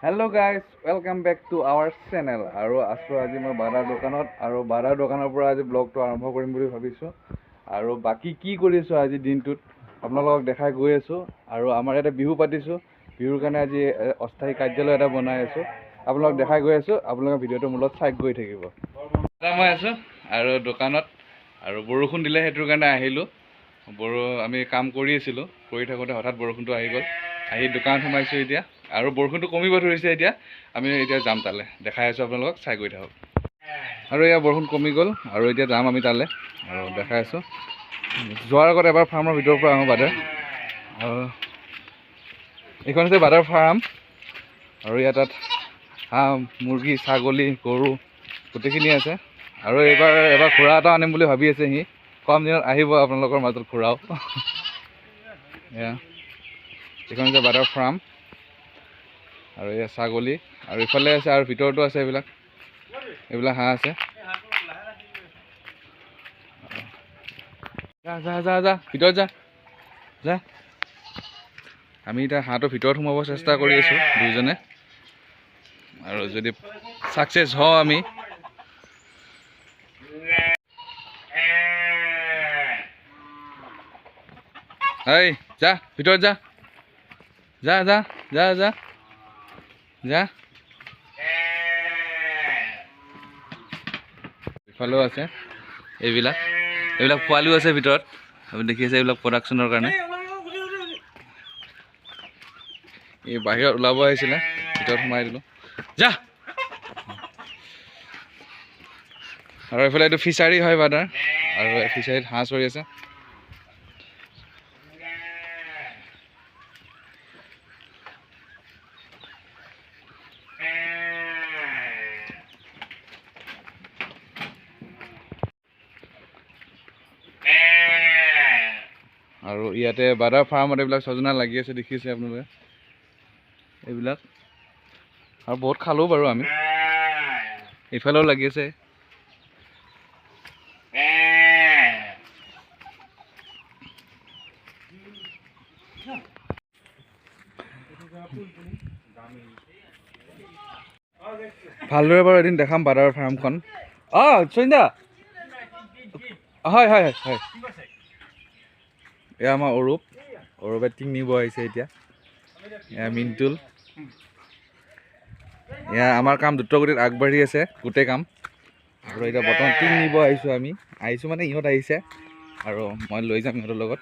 Hello guys, welcome back to our channel. আৰু আছো আজি মই বাৰাৰ দোকানত আৰু বাৰাৰ দোকানৰ পৰা আজি ব্লগটো আৰম্ভ কৰিম বুলি ভাবিছো আৰু বাকি কি কৰিছো আজি দিনটোত আপোনালোকক দেখাই গৈ আছো আৰু আমাৰ এটা বিহু পাতিছো বিহুৰ কাৰণে আজি অস্থায়ী কাৰ্যালয় এটা বনাই আছো আপোনালোকক দেখাই গৈ আছো আপোনালোকে ভিডিওটো মূলত চাই গৈ থাকিব মই আছো আৰু দোকানত আৰু বৰষুণ দিলে হেতুৰ কাৰণে আহিলো আমি কাম কৰি আছিলো কৰি থাকোতে হঠাৎ বৰষুণটো আহি গ'ল আহি দোকান সোমাইছো এতিয়া আৰু বৰষুণটো কমিব ধৰিছে এতিয়া আমি এতিয়া যাম তালে দেখাই আছো আপোনালোকক চাই গৈ থাকক আৰু এয়া বৰষুণ কমি গ'ল আৰু এতিয়া যাম আমি তালে আৰু দেখাই আছো যোৱাৰ আগত এবাৰ ফাৰ্মৰ ভিতৰৰ পৰা আহোঁ বাদে আৰু এইখন হৈছে বাদাৰ ফাৰ্ম আৰু ইয়াত তাত হাঁহ মুৰ্গী ছাগলী গৰু গোটেইখিনি আছে আৰু এবাৰ খুৰা এটা আনিম বুলি ভাবি আছে সি কম দিনত আহিব আপোনালোকৰ মাজত খুৰাও এয়া এইখন হৈছে বাদাৰ ফাৰ্ম আৰু এয়া ছাগলী আৰু ইফালে আছে আৰু ভিতৰতো আছে এইবিলাক হাঁহ আছে যা ভিতৰত যা আমি এতিয়া হাঁহটোৰ ভিতৰত সোমাব চেষ্টা কৰি আছো দুইজনে আৰু যদি সাকসেস হওঁ আমি এই যা ভিতৰত যা ইফালেও আছে এইবিলাক পোৱালিও আছে ভিতৰত আপুনি দেখি আছে এইবিলাক প্ৰডাকশ্যনৰ কাৰণে এই বাহিৰত ওলাব আহিছিলে ভিতৰত সোমাই দিলোঁ যা আৰু এইফালে এইটো ফিচাৰী হয় বাদাৰ আৰু ফিচাৰীত হাঁহ চৰি আছে আৰু ইয়াতে বাদাৰ ফাৰ্মত এইবিলাক ছজনা লাগি আছে দেখিছে আপোনালোকে এইবিলাক আৰু বহুত খালো বাৰু আমি ইফালেও লাগি আছে ভালদৰে বাৰু এদিন দেখাম বাদাৰ ফাৰ্মখন সন্ধ্যা হয় এয়া আমাৰ অৰূপে টিং নিব আহিছে এতিয়া এয়া মিন্টুল এয়া আমাৰ কাম দ্ৰুতগতিত আগবাঢ়ি আছে গোটেই কাম আৰু এতিয়া বৰ্তমান টিং নিব আহিছোঁ মানে ইহঁত আহিছে আৰু মই লৈ যাম ইহঁতৰ লগত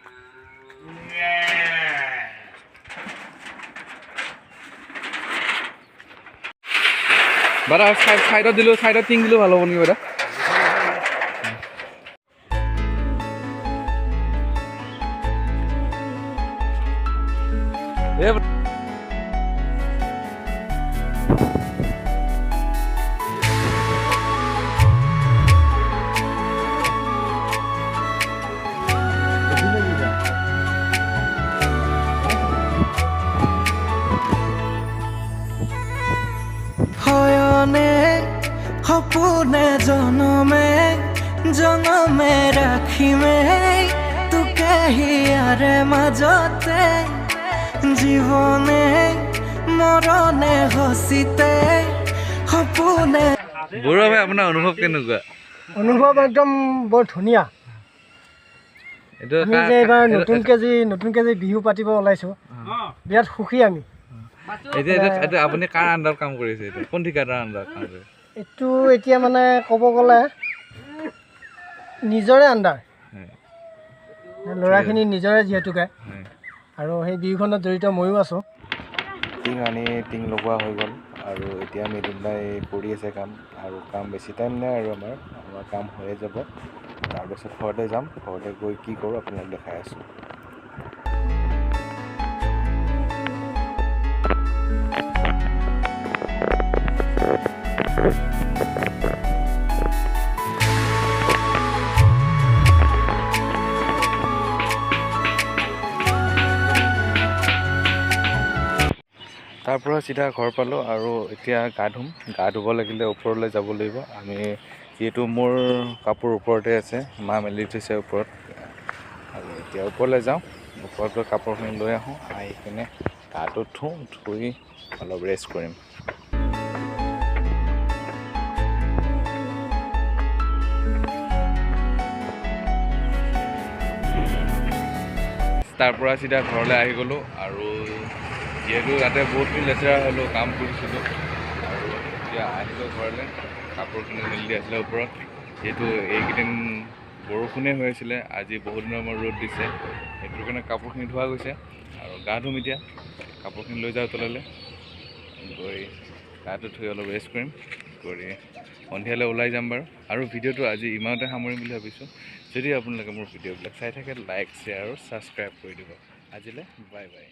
বাদা চাইডত টিং দিলেও ভাল হ'ব নেকি বাদা সপোনে জনমে ৰাখিমে তোকে হিয়াৰে মাজতে জীৱনে মৰণে হচিতে সপোনে বৰুৱা ভাই আপোনাৰ অনুভৱ কেনেকুৱা অনুভৱ একদম বৰ ধুনীয়া আমি যে এইবাৰ নতুনকে যে বিহু পাতিব ওলাইছোঁ বিৰাট সুখী আমি এতিয়া আপুনি কাৰ আণ্ডাৰত কাম কৰিছে এইটো কোন ঠিকাদাৰ আণ্ডাৰত কাম কৰিছে এইটো এতিয়া মানে ক'ব গ'লে নিজৰে আণ্ডাৰ ল'ৰাখিনি নিজৰে যিহেতুকে আৰু সেই বিহুখনত জড়িত ময়ো আছোঁ টিং লগোৱা হৈ গ'ল আৰু এতিয়া মৃদুল দাই কৰি আছে কাম আৰু কাম বেছি টাইম নাই আৰু আমাৰ কাম হৈয়ে যাব তাৰপিছত ঘৰতে যাম ঘৰতে গৈ কি কৰোঁ আপোনাক দেখাই আছোঁ তাৰ পৰা চিধা ঘৰ পালোঁ আৰু এতিয়া গা ধুব লাগিলে ওপৰলৈ যাব লাগিব আমি যিহেতু মোৰ কাপোৰ ওপৰতে আছে মা মেলি থৈছে ওপৰত আৰু এতিয়া ওপৰলৈ যাওঁ ওপৰত গৈ কাপোৰখিনি লৈ আহোঁ আহি কিনে গাটো ধুই অলপ ৰেষ্ট কৰিম। তাৰ পৰা চিধা ঘৰলৈ আহি গ'লোঁ আৰু যিহেতু তাতে বহুতখিনি লেতেৰা হ'লোঁ, কাম কৰিছিলোঁ আৰু এতিয়া আহিলোঁ ঘৰলৈ। কাপোৰখিনি মেলি দি আছিলে ওপৰত, যিহেতু এইকেইদিন বৰষুণেই হৈ আছিলে, আজি বহুত দিনৰ মূৰত ৰ'দ দিছে, সেইটোৰ কাৰণে কাপোৰখিনি ধোৱা গৈছে আৰু গা ধুম এতিয়া। কাপোৰখিনি লৈ যাওঁ তললৈ, গৈ গাটো ধুই অলপ ৰেষ্ট কৰিম, কৰি সন্ধিয়ালৈ ওলাই যাম বাৰু। আৰু ভিডিঅ'টো আজি ইমানতে সামৰিম বুলি ভাবিছোঁ। যদি আপোনালোকে মোৰ ভিডিঅ'বিলাক চাই থাকে, লাইক, শ্বেয়াৰ আৰু ছাবস্ক্ৰাইব কৰি দিব। আজিলৈ বাই বাই।